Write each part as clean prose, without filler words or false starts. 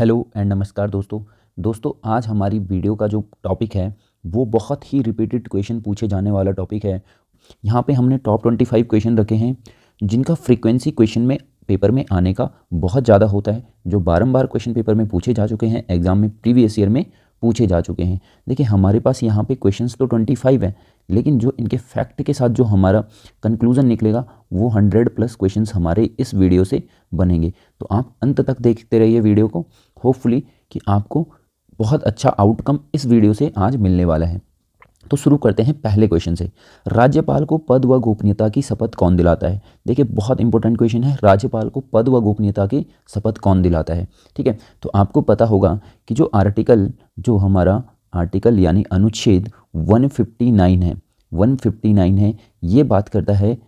Hello and नमस्कार दोस्तों आज हमारी वीडियो का जो टॉपिक है वो बहुत ही रिपीटेड क्वेश्चन पूछे जाने वाला टॉपिक है। यहाँ पे हमने टॉप 25 क्वेश्चन रखे हैं जिनका फ्रीक्वेंसी क्वेश्चन में पेपर में आने का बहुत ज़्यादा होता है, जो बारंबार क्वेश्चन पेपर में पूछे जा चुके हैं, एग्जाम में प्रीवियस ईयर में पूछे जा चुके हैं। देखिए हमारे पास यहाँ पे क्वेश्चंस तो 25 हैं, लेकिन जो इनके फैक्ट के साथ जो हमारा कंक्लूजन निकलेगा वो 100+ क्वेश्चंस हमारे इस वीडियो से बनेंगे। तो आप अंत तक देखते रहिए वीडियो को, होपफुली कि आपको बहुत अच्छा आउटकम इस वीडियो से आज मिलने वाला है। तो शुरू करते हैं पहले क्वेश्चन से। राज्यपाल को पद व गोपनीयता की शपथ कौन दिलाता है? देखिए बहुत इंपॉर्टेंट क्वेश्चन है, राज्यपाल को पद व गोपनीयता की शपथ कौन दिलाता है? ठीक है, तो आपको पता होगा कि जो हमारा आर्टिकल यानी अनुच्छेद 159 है, 159 है, ये बात करता है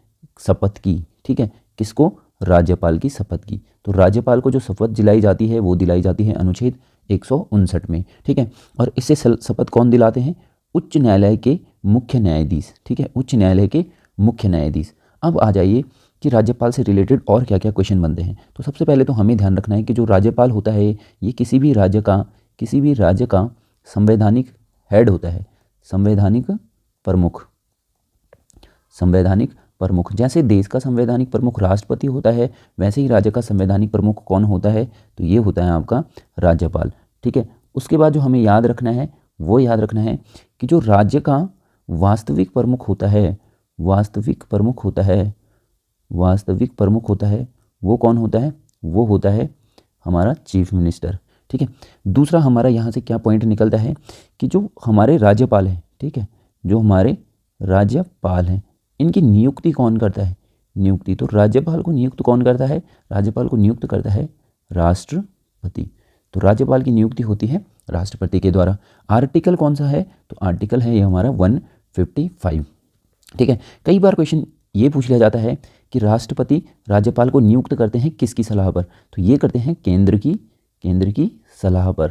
शपथ की। ठीक है, किसको? राज्यपाल की शपथ की। तो राज्यपाल को जो शपथ दिलाई जाती है वो दिलाई जाती है अनुच्छेद 159 में। ठीक है, और इससे शपथ कौन दिलाते हैं? उच्च न्यायालय के मुख्य न्यायाधीश। ठीक है, उच्च न्यायालय के मुख्य न्यायाधीश। अब आ जाइए कि राज्यपाल से रिलेटेड और क्या क्या क्वेश्चन बनते हैं। तो सबसे पहले तो हमें ध्यान रखना है कि जो राज्यपाल होता है ये किसी भी राज्य का संवैधानिक हेड होता है, संवैधानिक प्रमुख। जैसे देश का संवैधानिक प्रमुख राष्ट्रपति होता है, वैसे ही राज्य का संवैधानिक प्रमुख कौन होता है? तो ये होता है आपका राज्यपाल। ठीक है, उसके बाद जो हमें याद रखना है वो याद रखना है कि जो राज्य का वास्तविक प्रमुख होता है वो कौन होता है? वो होता है हमारा चीफ मिनिस्टर। ठीक है, दूसरा हमारा यहाँ से क्या पॉइंट निकलता है कि जो हमारे राज्यपाल हैं, ठीक है, जो हमारे राज्यपाल हैं इनकी नियुक्ति कौन करता है? नियुक्ति तो राज्यपाल को नियुक्त कौन करता है? राज्यपाल को नियुक्त करता है राष्ट्रपति। तो राज्यपाल की नियुक्ति होती है राष्ट्रपति के द्वारा। आर्टिकल कौन सा है? तो आर्टिकल है ये हमारा 155। ठीक है, कई बार क्वेश्चन ये पूछ लिया जाता है कि राष्ट्रपति राज्यपाल को नियुक्त करते हैं किसकी सलाह पर? तो ये करते हैं केंद्र की सलाह पर।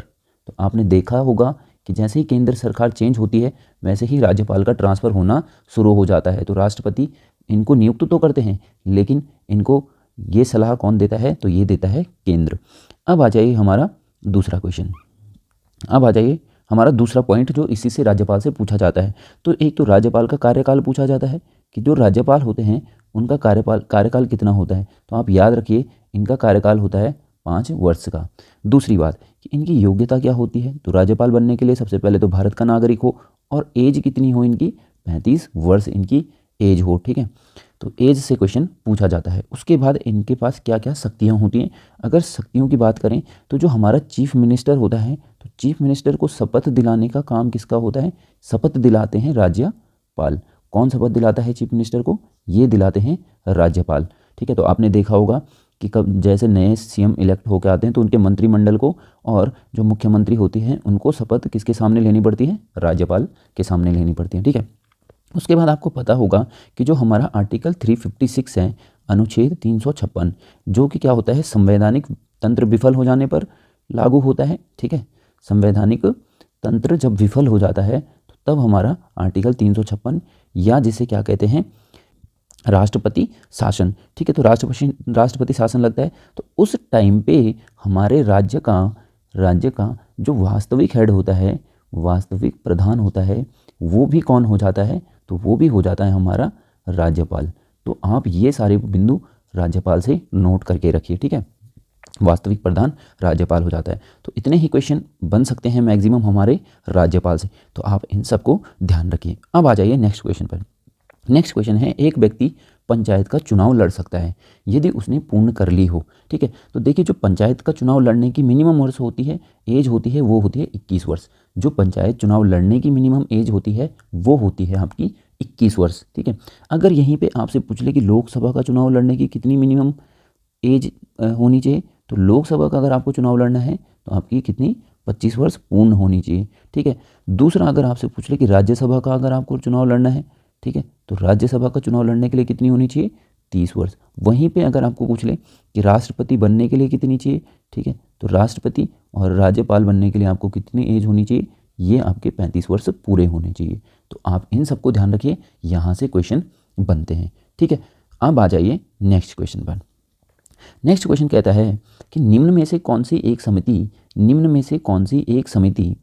तो आपने देखा होगा कि जैसे ही केंद्र सरकार चेंज होती है वैसे ही राज्यपाल का ट्रांसफ़र होना शुरू हो जाता है। तो राष्ट्रपति इनको नियुक्त तो करते हैं, लेकिन इनको ये सलाह कौन देता है? तो ये देता है केंद्र। अब आ जाइए हमारा दूसरा पॉइंट जो इसी से राज्यपाल से पूछा जाता है। तो एक तो राज्यपाल का कार्यकाल पूछा जाता है कि जो राज्यपाल होते हैं उनका कार्यकाल कितना होता है? तो आप याद रखिए इनका कार्यकाल होता है 5 वर्ष का। दूसरी बात कि इनकी योग्यता क्या होती है? तो राज्यपाल बनने के लिए सबसे पहले तो भारत का नागरिक हो और एज कितनी हो इनकी? 35 वर्ष इनकी एज हो। ठीक है, तो एज से क्वेश्चन पूछा जाता है। उसके बाद इनके पास क्या क्या शक्तियाँ होती हैं? अगर शक्तियों की बात करें तो जो हमारा चीफ मिनिस्टर होता है, तो चीफ मिनिस्टर को शपथ दिलाने का काम किसका होता है? शपथ दिलाते हैं राज्यपाल। कौन शपथ दिलाता है चीफ मिनिस्टर को? ये दिलाते हैं राज्यपाल। ठीक है, तो आपने देखा होगा कि कब जैसे नए सीएम इलेक्ट होकर आते हैं तो उनके मंत्रिमंडल को और जो मुख्यमंत्री होती हैं उनको शपथ किसके सामने लेनी पड़ती है? राज्यपाल के सामने लेनी पड़ती है। ठीक है, उसके बाद आपको पता होगा कि जो हमारा आर्टिकल 356 है, अनुच्छेद 356, जो कि क्या होता है? संवैधानिक तंत्र विफल हो जाने पर लागू होता है। ठीक है, संवैधानिक तंत्र जब विफल हो जाता है तो तब हमारा आर्टिकल 356 या जिसे क्या कहते हैं? राष्ट्रपति शासन। ठीक है, तो राष्ट्रपति शासन लगता है। तो उस टाइम पे हमारे राज्य का जो वास्तविक हेड होता है, वास्तविक प्रधान होता है, वो भी कौन हो जाता है? तो वो भी हो जाता है हमारा राज्यपाल। तो आप ये सारे बिंदु राज्यपाल से नोट करके रखिए। ठीक है, वास्तविक प्रधान राज्यपाल हो जाता है। तो इतने ही क्वेश्चन बन सकते हैं मैक्सिमम हमारे राज्यपाल से, तो आप इन सबको ध्यान रखिए। अब आ जाइए नेक्स्ट क्वेश्चन पर। नेक्स्ट क्वेश्चन है, एक व्यक्ति पंचायत का चुनाव लड़ सकता है यदि उसने पूर्ण कर ली हो। ठीक है, तो देखिए जो पंचायत का चुनाव लड़ने की मिनिमम वर्ष होती है, एज होती है, वो होती है 21 वर्ष। जो पंचायत चुनाव लड़ने की मिनिमम एज होती है वो होती है आपकी 21 वर्ष। ठीक है, अगर यहीं पे आपसे पूछ ले कि लोकसभा का चुनाव लड़ने की कितनी मिनिमम एज होनी चाहिए, तो लोकसभा का अगर आपको चुनाव लड़ना है तो आपकी कितनी? 25 वर्ष पूर्ण होनी चाहिए। ठीक है, दूसरा अगर आपसे पूछ ले कि राज्यसभा का अगर आपको चुनाव लड़ना है, ठीक है, तो राज्यसभा का चुनाव लड़ने के लिए कितनी होनी चाहिए? 30 वर्ष। वहीं पे अगर आपको पूछ ले कि राष्ट्रपति बनने के लिए कितनी चाहिए, ठीक है, तो राष्ट्रपति और राज्यपाल बनने के लिए आपको कितनी एज होनी चाहिए? ये आपके 35 वर्ष पूरे होने चाहिए। तो आप इन सबको ध्यान रखिए, यहाँ से क्वेश्चन बनते हैं। ठीक है, अब आ जाइए नेक्स्ट क्वेश्चन पर। नेक्स्ट क्वेश्चन कहता है कि निम्न में से कौन सी एक समिति निम्न में से कौन सी एक समिति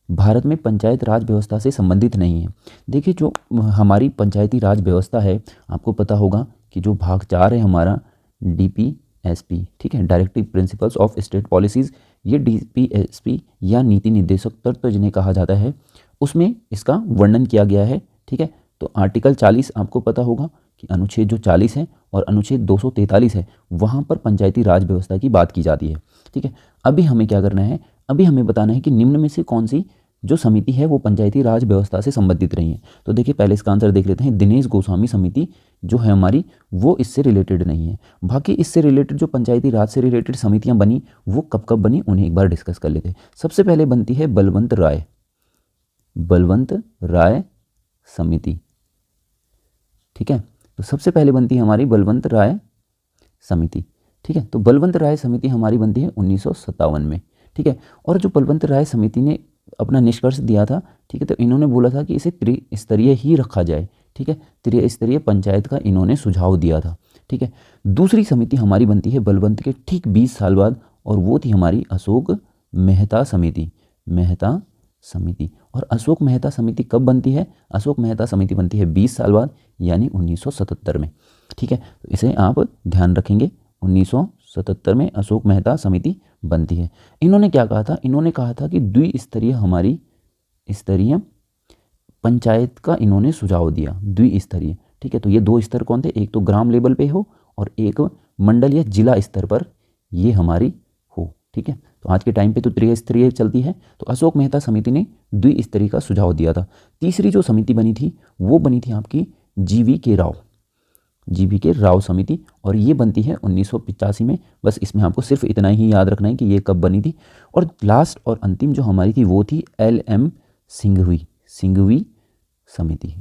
भारत में पंचायत राज व्यवस्था से संबंधित नहीं है। देखिए, जो हमारी पंचायती राज व्यवस्था है, आपको पता होगा कि जो भाग 4 है हमारा DPSP, ठीक है, directive principles of state policies, ये DPSP या नीति निर्देशक तत्व जिन्हें कहा जाता है, उसमें इसका वर्णन किया गया है। ठीक है, तो आर्टिकल 40 आपको पता होगा कि अनुच्छेद जो 40 है और अनुच्छेद 243 है, वहाँ पर पंचायती राज व्यवस्था की बात की जाती है। ठीक है, अभी हमें क्या करना है, अभी हमें बताना है कि निम्न में से कौन सी जो समिति है वो पंचायती राज व्यवस्था से संबंधित रही है। तो देखिए, पहले इसका आंसर देख लेते हैं। दिनेश गोस्वामी समिति जो है हमारी, वो इससे रिलेटेड नहीं है। बाकी इससे रिलेटेड जो पंचायती राज से रिलेटेड समितियां बनी, वो कब कब बनी, उन्हें एक बार डिस्कस कर लेते हैं। सबसे पहले बनती है बलवंत राय समिति। ठीक है, तो सबसे पहले बनती है हमारी बलवंत राय समिति। ठीक है, तो बलवंत राय समिति हमारी बनती है 1957 में। ठीक है, और जो बलवंत राय समिति ने अपना निष्कर्ष दिया था, ठीक है, तो इन्होंने बोला था कि इसे त्रिस्तरीय ही रखा जाए। ठीक है, त्रिस्तरीय पंचायत का इन्होंने सुझाव दिया था। ठीक है, दूसरी समिति हमारी बनती है बलवंत के ठीक 20 साल बाद, और वो थी हमारी अशोक मेहता समिति। और अशोक मेहता समिति कब बनती है? अशोक मेहता समिति बनती है 20 साल बाद, यानी 1977 में। ठीक है, तो इसे आप ध्यान रखेंगे, 1977 में अशोक मेहता समिति बनती है। इन्होंने क्या कहा था? इन्होंने कहा था कि द्विस्तरीय हमारी स्तरीय पंचायत का इन्होंने सुझाव दिया, द्विस्तरीय। ठीक है, तो ये 2 स्तर कौन थे? एक तो ग्राम लेवल पे हो और एक मंडल या जिला स्तर पर ये हमारी हो। ठीक है, तो आज के टाइम पे तो त्रिस्तरीय चलती है, तो अशोक मेहता समिति ने द्विस्तरीय का सुझाव दिया था। तीसरी जो समिति बनी थी वो बनी थी आपकी GV के राव समिति, और ये बनती है 1985 में। बस इसमें आपको सिर्फ इतना ही याद रखना है कि ये कब बनी थी। और लास्ट और अंतिम जो हमारी थी वो थी LM सिंघवी समिति,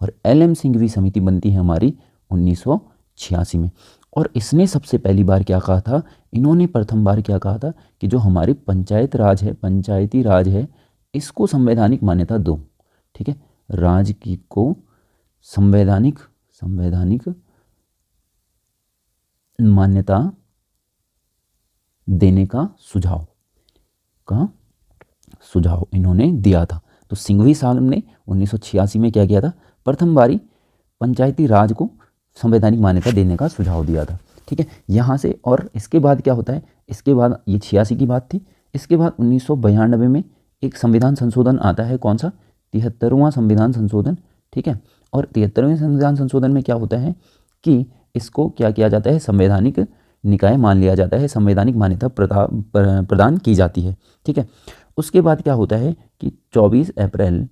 और LM सिंघवी समिति बनती है हमारी 1986 में। और इसने सबसे पहली बार क्या कहा था? इन्होंने प्रथम बार क्या कहा था कि जो हमारी पंचायती राज है, इसको संवैधानिक मान्यता दो। ठीक है, राज की को संवैधानिक मान्यता देने का सुझाव इन्होंने दिया था। तो सिंघवी साहब ने 1986 में क्या किया था? प्रथम बारी पंचायती राज को संवैधानिक मान्यता देने का सुझाव दिया था। ठीक है, यहाँ से और इसके बाद क्या होता है? इसके बाद ये 86 की बात थी। इसके बाद 1992 में एक संविधान संशोधन आता है। कौन सा? 73वां संविधान संशोधन। ठीक है, और 73वें संविधान संशोधन में क्या होता है कि इसको क्या किया जाता है? संवैधानिक निकाय मान लिया जाता है, संवैधानिक मान्यता प्रदान की जाती है। ठीक है, उसके बाद क्या होता है कि 24 अप्रैल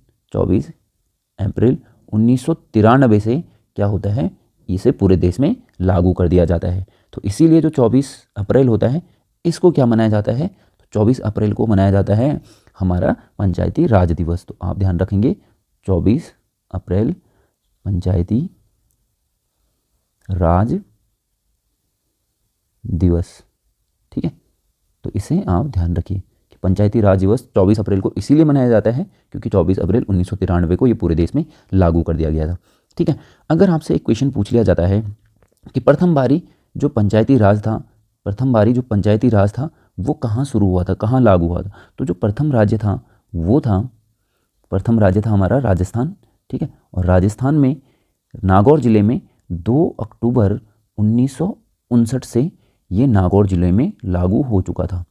1993 से क्या होता है? इसे पूरे देश में लागू कर दिया जाता है। तो इसीलिए जो 24 अप्रैल होता है, इसको क्या मनाया जाता है? तो 24 अप्रैल को मनाया जाता है हमारा पंचायती राज दिवस। तो आप ध्यान रखेंगे, 24 अप्रैल पंचायती राज दिवस। ठीक है, तो इसे आप ध्यान रखिए कि पंचायती राज दिवस 24 अप्रैल को इसीलिए मनाया जाता है क्योंकि 24 अप्रैल 1993 को ये पूरे देश में लागू कर दिया गया था। ठीक है, अगर आपसे एक क्वेश्चन पूछ लिया जाता है कि प्रथम बारी जो पंचायती राज था वो कहाँ शुरू हुआ था, कहाँ लागू हुआ था? तो जो प्रथम राज्य था हमारा राजस्थान। ठीक है, और राजस्थान में नागौर जिले में 2 अक्टूबर 1959 से ये नागौर जिले में लागू हो चुका था,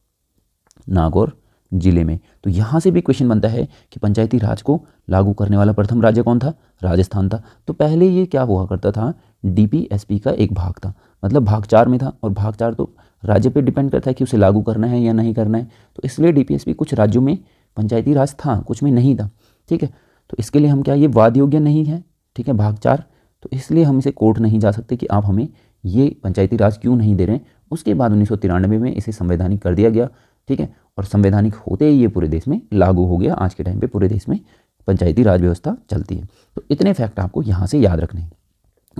नागौर जिले में। तो यहाँ से भी क्वेश्चन बनता है कि पंचायती राज को लागू करने वाला प्रथम राज्य कौन था? राजस्थान था। तो पहले ये क्या हुआ करता था? DPSP का एक भाग था, मतलब भाग 4 में था, और भाग 4 तो राज्य पे डिपेंड करता है कि उसे लागू करना है या नहीं करना है। तो इसलिए DPSP कुछ राज्यों में पंचायती राज था, कुछ में नहीं था। ठीक है, तो इसके लिए हम क्या, ये वाद योग्य नहीं है। ठीक है, भाग 4, तो इसलिए हम इसे कोर्ट नहीं जा सकते कि आप हमें ये पंचायती राज क्यों नहीं दे रहे हैं। उसके बाद 1993 में इसे संवैधानिक कर दिया गया। ठीक है, और संवैधानिक होते ही ये पूरे देश में लागू हो गया। आज के टाइम पे पूरे देश में पंचायती राज व्यवस्था चलती है। तो इतने फैक्ट आपको यहाँ से याद रखने हैं।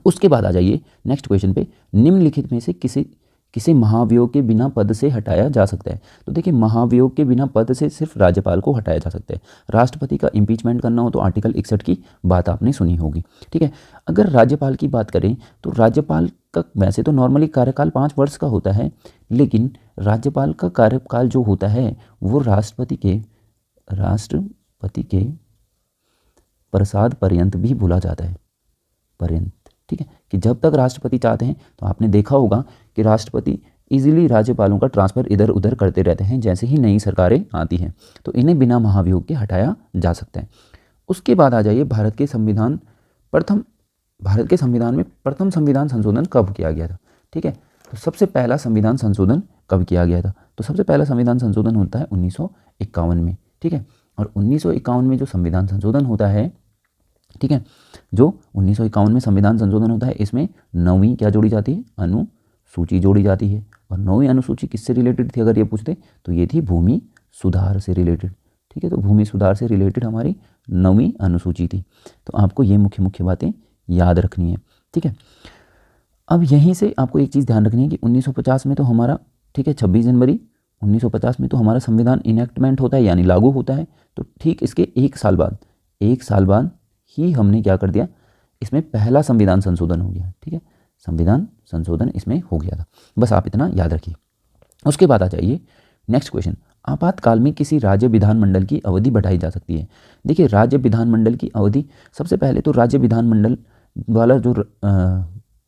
उसके बाद आ जाइए नेक्स्ट क्वेश्चन पे। निम्नलिखित में से किसे महाभियोग के बिना पद से हटाया जा सकता है? तो देखिए, महाभियोग के बिना पद से सिर्फ राज्यपाल को हटाया जा सकता है। राष्ट्रपति का इम्पीचमेंट करना हो तो आर्टिकल 61 की बात आपने सुनी होगी, ठीक है। अगर राज्यपाल की बात करें तो राज्यपाल का वैसे तो नॉर्मली कार्यकाल 5 वर्ष का होता है, लेकिन राज्यपाल का कार्यकाल जो होता है वो राष्ट्रपति के प्रसाद पर्यंत भी बोला जाता है, पर्यंत, ठीक है, कि जब तक राष्ट्रपति चाहते हैं। तो आपने देखा होगा कि राष्ट्रपति इजीली राज्यपालों का ट्रांसफ़र इधर उधर करते रहते हैं जैसे ही नई सरकारें आती हैं, तो इन्हें बिना महाभियोग के हटाया जा सकता है। उसके बाद आ जाइए भारत के संविधान में प्रथम संविधान संशोधन कब किया गया था, ठीक है। तो सबसे पहला संविधान संशोधन कब किया गया था? तो सबसे पहला संविधान संशोधन होता है 1951 में, ठीक है। और 1951 में जो संविधान संशोधन होता है, ठीक है, जो 1951 में संविधान संशोधन होता है, इसमें 9वीं क्या जोड़ी जाती है? अनुसूची जोड़ी जाती है। और 9वीं अनुसूची किससे रिलेटेड थी अगर ये पूछते तो ये थी भूमि सुधार से रिलेटेड, ठीक है। तो भूमि सुधार से रिलेटेड हमारी 9वीं अनुसूची थी। तो आपको ये मुख्य मुख्य बातें याद रखनी है, ठीक है। अब यहीं से आपको एक चीज़ ध्यान रखनी है कि 1950 में तो हमारा, ठीक है, 26 जनवरी 1950 में तो हमारा संविधान इनेक्टमेंट होता है यानी लागू होता है। तो ठीक इसके एक साल बाद ही हमने क्या कर दिया, इसमें पहला संविधान संशोधन हो गया, ठीक है। संविधान संशोधन इसमें हो गया था, बस आप इतना याद रखिए। उसके बाद आ जाइए नेक्स्ट क्वेश्चन, आपातकाल में किसी राज्य विधानमंडल की अवधि बढ़ाई जा सकती है? देखिए, राज्य विधानमंडल की अवधि, सबसे पहले तो राज्य विधानमंडल वाला जो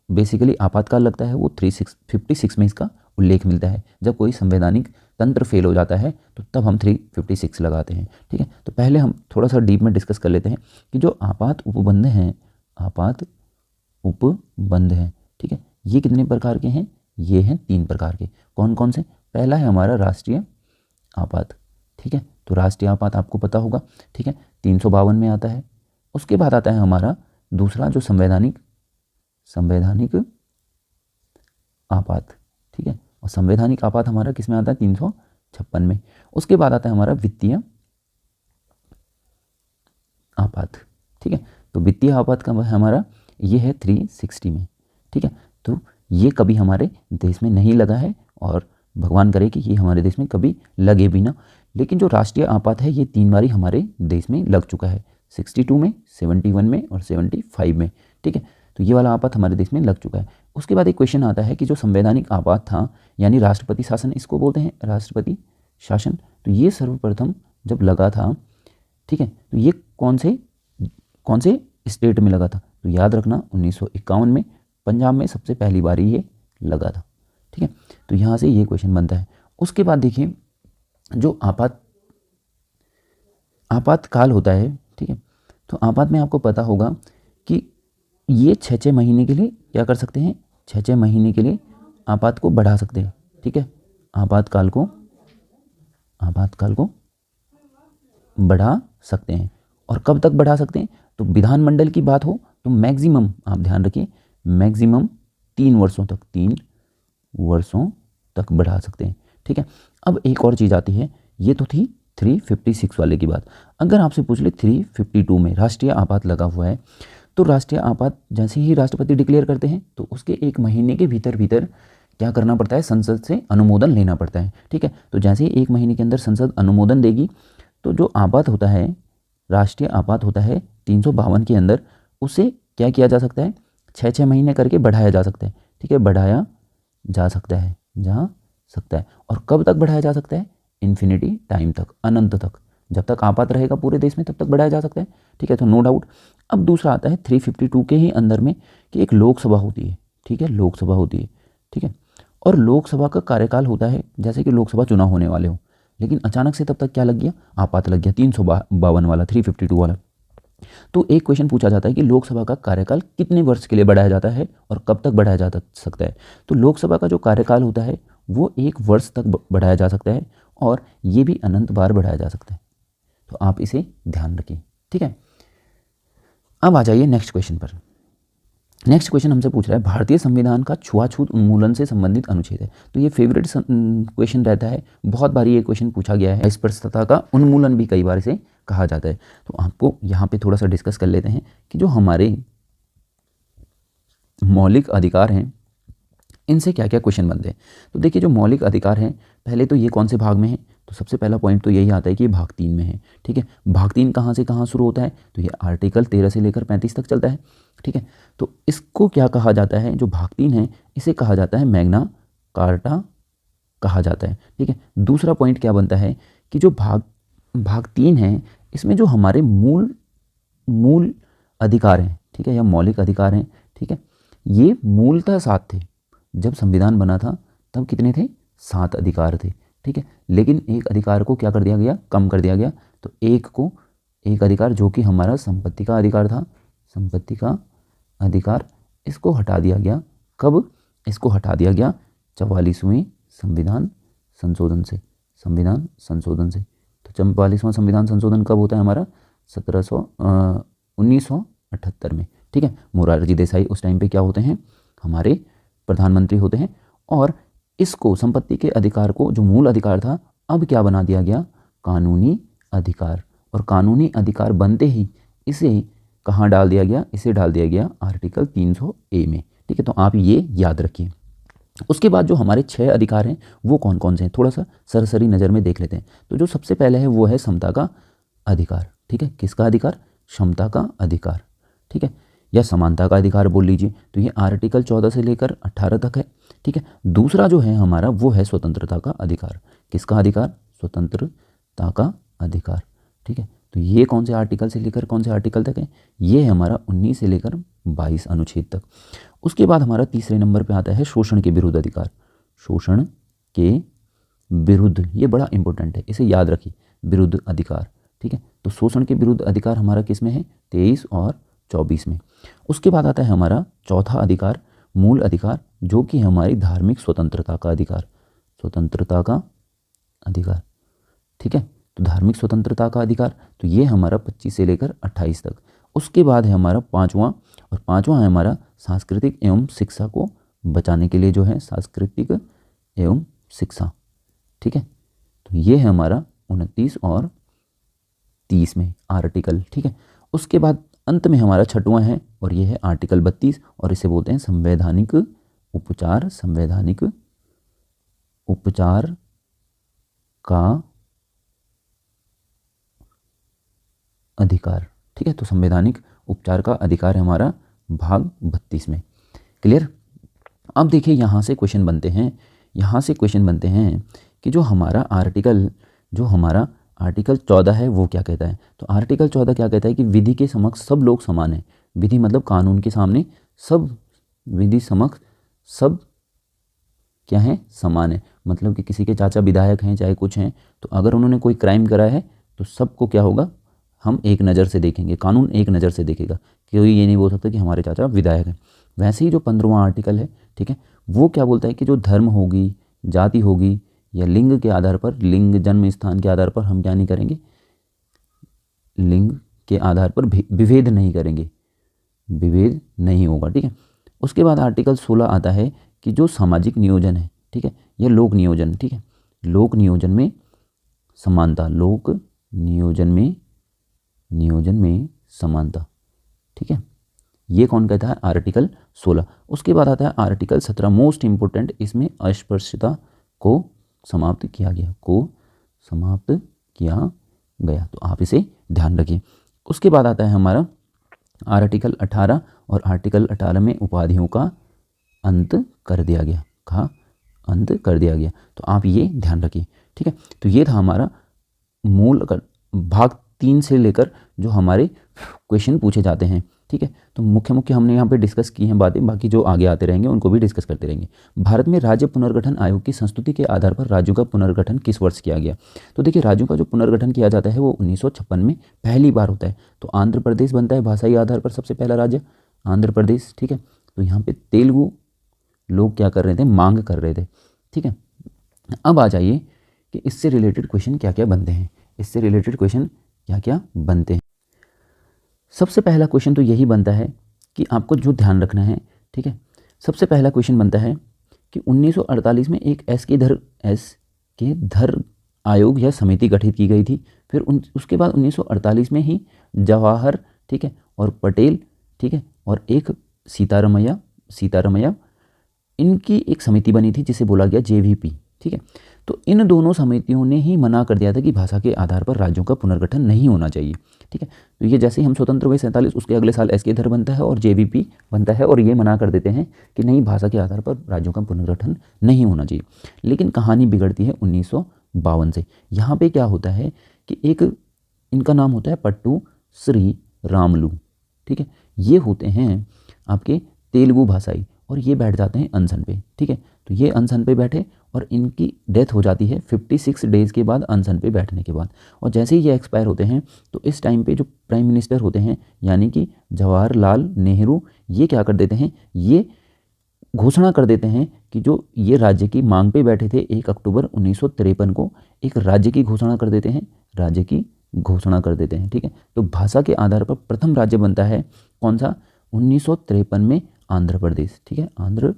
बेसिकली आपातकाल लगता है वो 356 में इसका उल्लेख मिलता है। जब कोई संवैधानिक तंत्र फेल हो जाता है तो तब हम 356 लगाते हैं, ठीक है। तो पहले हम थोड़ा सा डीप में डिस्कस कर लेते हैं कि जो आपात उपबंध हैं, ठीक है, ये कितने प्रकार के हैं? ये हैं 3 प्रकार के। कौन कौन से? पहला है हमारा राष्ट्रीय आपात, ठीक है। तो राष्ट्रीय आपात आपको पता होगा, ठीक है, 352 में आता है। उसके बाद आता है हमारा दूसरा जो संवैधानिक आपात, ठीक है। और संवैधानिक आपात हमारा किस में आता है? 356 में। उसके बाद आता है हमारा वित्तीय आपात, ठीक है। तो वित्तीय आपात का हमारा ये है 360 में, ठीक है। तो ये कभी हमारे देश में नहीं लगा है और भगवान करे कि ये हमारे देश में कभी लगे भी ना। लेकिन जो राष्ट्रीय आपात है ये 3 बारी हमारे देश में लग चुका है, 62 में, 71 में और 75 में, ठीक है। तो ये वाला आपात हमारे देश में लग चुका है। उसके बाद एक क्वेश्चन आता है कि जो संवैधानिक आपात था यानी राष्ट्रपति शासन, इसको बोलते हैं राष्ट्रपति शासन, तो ये सर्वप्रथम जब लगा था, ठीक है, तो ये कौन से स्टेट में लगा था? तो याद रखना 1951 में पंजाब में सबसे पहली बार ये लगा था, ठीक है। तो यहाँ से ये क्वेश्चन बनता है। उसके बाद देखिए जो आपातकाल होता है, ठीक है, तो आपात में आपको पता होगा कि ये 6-6 महीने के लिए क्या कर सकते हैं? 6-6 महीने के लिए आपात को बढ़ा सकते हैं, ठीक है। आपातकाल को बढ़ा सकते हैं। और कब तक बढ़ा सकते हैं? तो विधानमंडल की बात हो तो मैक्सिमम, आप ध्यान रखिए, मैक्सिमम 3 वर्षों तक बढ़ा सकते हैं, ठीक है। अब एक और चीज़ आती है, ये तो थी 356 वाले की बात। अगर आपसे पूछ ले 352 में राष्ट्रीय आपात लगा हुआ है, तो राष्ट्रीय आपात जैसे ही राष्ट्रपति डिक्लेयर करते हैं तो उसके 1 महीने के भीतर क्या करना पड़ता है? संसद से अनुमोदन लेना पड़ता है, ठीक है। तो जैसे ही 1 महीने के अंदर संसद अनुमोदन देगी तो जो आपात होता है, राष्ट्रीय आपात होता है 352 के अंदर, उसे क्या किया जा सकता है? 6-6 महीने करके बढ़ाया जा सकता है, ठीक है, बढ़ाया जा सकता है। और कब तक बढ़ाया जा सकता है? इन्फिनिटी टाइम तक, अनंत तक, जब तक आपात रहेगा पूरे देश में तब तक बढ़ाया जा सकता है, ठीक है। तो नो डाउट। अब दूसरा आता है 352 के ही अंदर में कि एक लोकसभा होती है, ठीक है, लोकसभा होती है, ठीक है। और लोकसभा का कार्यकाल होता है जैसे कि लोकसभा चुनाव होने वाले हो, लेकिन अचानक से तब तक क्या लग गया? आपात लग गया, 352 वाला, 352 वाला। तो एक क्वेश्चन पूछा जाता है कि लोकसभा का कार्यकाल कितने वर्ष के लिए बढ़ाया जाता है और कब तक बढ़ाया जा सकता है? तो लोकसभा का जो कार्यकाल होता है वो 1 वर्ष तक बढ़ाया जा सकता है और ये भी अनंत बार बढ़ाया जा सकता है। तो आप इसे ध्यान रखिए, ठीक है। अब आ जाइए नेक्स्ट क्वेश्चन पर। नेक्स्ट क्वेश्चन हमसे पूछ रहा है भारतीय संविधान का छुआछूत उन्मूलन से संबंधित अनुच्छेद है। तो ये फेवरेट क्वेश्चन रहता है, बहुत बार ये क्वेश्चन पूछा गया है। अस्पृश्यता का उन्मूलन भी कई बार इसे कहा जाता है। तो आपको यहाँ पे थोड़ा सा डिस्कस कर लेते हैं कि जो हमारे मौलिक अधिकार हैं इनसे क्या क्या क्वेश्चन बनते हैं। तो देखिए जो मौलिक अधिकार हैं, पहले तो ये कौन से भाग में है, तो सबसे पहला पॉइंट तो यही आता है कि ये भाग 3 में है। ठीक है, भाग 3 कहाँ से कहाँ शुरू होता है, तो ये आर्टिकल 13 से लेकर 35 तक चलता है। ठीक है, तो इसको क्या कहा जाता है, जो भाग 3 है इसे कहा जाता है मैग्ना कार्टा कहा जाता है। ठीक है, दूसरा पॉइंट क्या बनता है कि जो भाग 3 है इसमें जो हमारे मूल अधिकार हैं, ठीक है, या मौलिक अधिकार हैं, ठीक है, ये मूलतः 7 थे। जब संविधान बना था तब कितने थे, 7 अधिकार थे। ठीक है, लेकिन एक अधिकार को क्या कर दिया गया, कम कर दिया गया। तो एक अधिकार जो कि हमारा संपत्ति का अधिकार था, संपत्ति का अधिकार, इसको हटा दिया गया। कब इसको हटा दिया गया, 44वें संविधान संशोधन से। संविधान संशोधन से तो 44वां संविधान संशोधन कब होता है हमारा, 1978 में। ठीक है, मोरारजी देसाई उस टाइम पे क्या होते हैं, हमारे प्रधानमंत्री होते हैं। और इसको संपत्ति के अधिकार को, जो मूल अधिकार था, अब क्या बना दिया गया, कानूनी अधिकार। और कानूनी अधिकार बनते ही इसे कहाँ डाल दिया गया, इसे डाल दिया गया आर्टिकल 300A में। ठीक है, तो आप ये याद रखिए। उसके बाद जो हमारे 6 अधिकार हैं वो कौन कौन से हैं, थोड़ा सा सरसरी नज़र में देख लेते हैं। तो जो सबसे पहले है वो है समता का अधिकार। ठीक है, किसका अधिकार, क्षमता का अधिकार। ठीक है, या समानता का अधिकार बोल लीजिए। तो ये आर्टिकल 14 से लेकर 18 तक है। ठीक है, दूसरा जो है हमारा वो है स्वतंत्रता का अधिकार। किसका अधिकार, स्वतंत्रता का अधिकार। ठीक है, तो ये कौन से आर्टिकल से लेकर कौन से आर्टिकल तक है, ये है हमारा 19 से लेकर 22 अनुच्छेद तक। उसके बाद हमारा तीसरे नंबर पे आता है शोषण के विरुद्ध अधिकार। शोषण के विरुद्ध, ये बड़ा इंपॉर्टेंट है, इसे याद रखिए, विरुद्ध अधिकार। ठीक है, तो शोषण के विरुद्ध अधिकार हमारा किस में है, 23 और 24 में। उसके बाद आता है हमारा चौथा अधिकार, मूल अधिकार, जो कि हमारी धार्मिक स्वतंत्रता का अधिकार। स्वतंत्रता का अधिकार। ठीक है, तो धार्मिक स्वतंत्रता का अधिकार, तो ये हमारा 25 से लेकर 28 तक। उसके बाद है हमारा पाँचवां, और पाँचवां है हमारा सांस्कृतिक एवं शिक्षा को बचाने के लिए, जो है सांस्कृतिक एवं शिक्षा। ठीक है, तो ये है हमारा 29 और 30 में आर्टिकल। ठीक है, उसके बाद अंत में हमारा छठवां है और ये है आर्टिकल 32, और इसे बोलते हैं संवैधानिक उपचार। संवैधानिक उपचार का अधिकार। ठीक है, तो संवैधानिक उपचार का अधिकार है हमारा भाग 32 में। क्लियर। अब देखिए यहाँ से क्वेश्चन बनते हैं, यहाँ से क्वेश्चन बनते हैं कि जो हमारा आर्टिकल 14 है वो क्या कहता है। तो आर्टिकल 14 क्या कहता है कि विधि के समक्ष सब लोग समान हैं। विधि मतलब कानून के सामने सब, विधि समक्ष सब क्या है, समान है। मतलब कि किसी के चाचा विधायक हैं चाहे कुछ हैं, तो अगर उन्होंने कोई क्राइम करा है तो सबको क्या होगा, हम एक नज़र से देखेंगे, कानून एक नज़र से देखेगा। कोई ये नहीं बोल सकता कि हमारे चाचा विधायक हैं। वैसे ही जो 15वां आर्टिकल है, ठीक है, वो क्या बोलता है कि जो धर्म होगी, जाति होगी, या लिंग के आधार पर, लिंग जन्म स्थान के आधार पर हम क्या नहीं करेंगे, लिंग के आधार पर विभेद नहीं करेंगे, विभेद नहीं होगा। ठीक है, उसके बाद आर्टिकल 16 आता है कि जो सामाजिक नियोजन है, ठीक है, या लोक नियोजन, ठीक है, लोक नियोजन में समानता, लोक नियोजन में समानता। ठीक है, ये कौन कहता है, आर्टिकल 16। उसके बाद आता है आर्टिकल 17, मोस्ट इंपोर्टेंट, इसमें अस्पृश्यता को समाप्त किया गया, तो आप इसे ध्यान रखिए। उसके बाद आता है हमारा आर्टिकल 18, और आर्टिकल 18 में उपाधियों का अंत कर दिया गया, अंत कर दिया गया, तो आप ये ध्यान रखिए। ठीक है, तो ये था हमारा मूल भाग 3 से लेकर जो हमारे क्वेश्चन पूछे जाते हैं। ठीक है, तो मुख्य हमने यहाँ पे डिस्कस की हैं बातें, बाकी जो आगे आते रहेंगे उनको भी डिस्कस करते रहेंगे। भारत में राज्य पुनर्गठन आयोग की संस्तुति के आधार पर राज्यों का पुनर्गठन किस वर्ष किया गया। तो देखिए राज्यों का जो पुनर्गठन किया जाता है वो 1956 में पहली बार होता है। तो आंध्र प्रदेश बनता है भाषाई आधार पर सबसे पहला राज्य, आंध्र प्रदेश। ठीक है, तो यहाँ पर तेलुगु लोग क्या कर रहे थे, मांग कर रहे थे। ठीक है, अब आ जाइए कि इससे रिलेटेड क्वेश्चन क्या क्या बनते हैं, इससे रिलेटेड क्वेश्चन क्या क्या बनते हैं। सबसे पहला क्वेश्चन तो यही बनता है कि आपको जो ध्यान रखना है, ठीक है, सबसे पहला क्वेश्चन बनता है कि 1948 में एक एस के धर आयोग या समिति गठित की गई थी। फिर उसके बाद 1948 में ही जवाहर, ठीक है, और पटेल, ठीक है, और एक सीतारमैया इनकी एक समिति बनी थी जिसे बोला गया JVP, ठीक है। तो इन दोनों समितियों ने ही मना कर दिया था कि भाषा के आधार पर राज्यों का पुनर्गठन नहीं होना चाहिए, ठीक है। तो ये जैसे ही हम स्वतंत्र हुए 47, उसके अगले साल SK धर बनता है और JVP बनता है, और ये मना कर देते हैं कि नहीं, भाषा के आधार पर राज्यों का पुनर्गठन नहीं होना चाहिए। लेकिन कहानी बिगड़ती है 1952 से। यहाँ पे क्या होता है कि एक इनका नाम होता है पट्टू श्री रामलू, ठीक है। ये होते हैं आपके तेलुगु भाषाई, और ये बैठ जाते हैं अनशन पे, ठीक है। तो ये अनशन पे बैठे और इनकी डेथ हो जाती है 56 डेज़ के बाद, अनशन पे बैठने के बाद। और जैसे ही ये एक्सपायर होते हैं तो इस टाइम पे जो प्राइम मिनिस्टर होते हैं यानी कि जवाहरलाल नेहरू, ये क्या कर देते हैं, ये घोषणा कर देते हैं कि जो ये राज्य की मांग पे बैठे थे 1 अक्टूबर 1953 को, एक राज्य की घोषणा कर देते हैं, राज्य की घोषणा कर देते हैं, ठीक है। तो भाषा के आधार पर प्रथम राज्य बनता है कौन सा, 1953 में आंध्र प्रदेश, ठीक है। आंध्र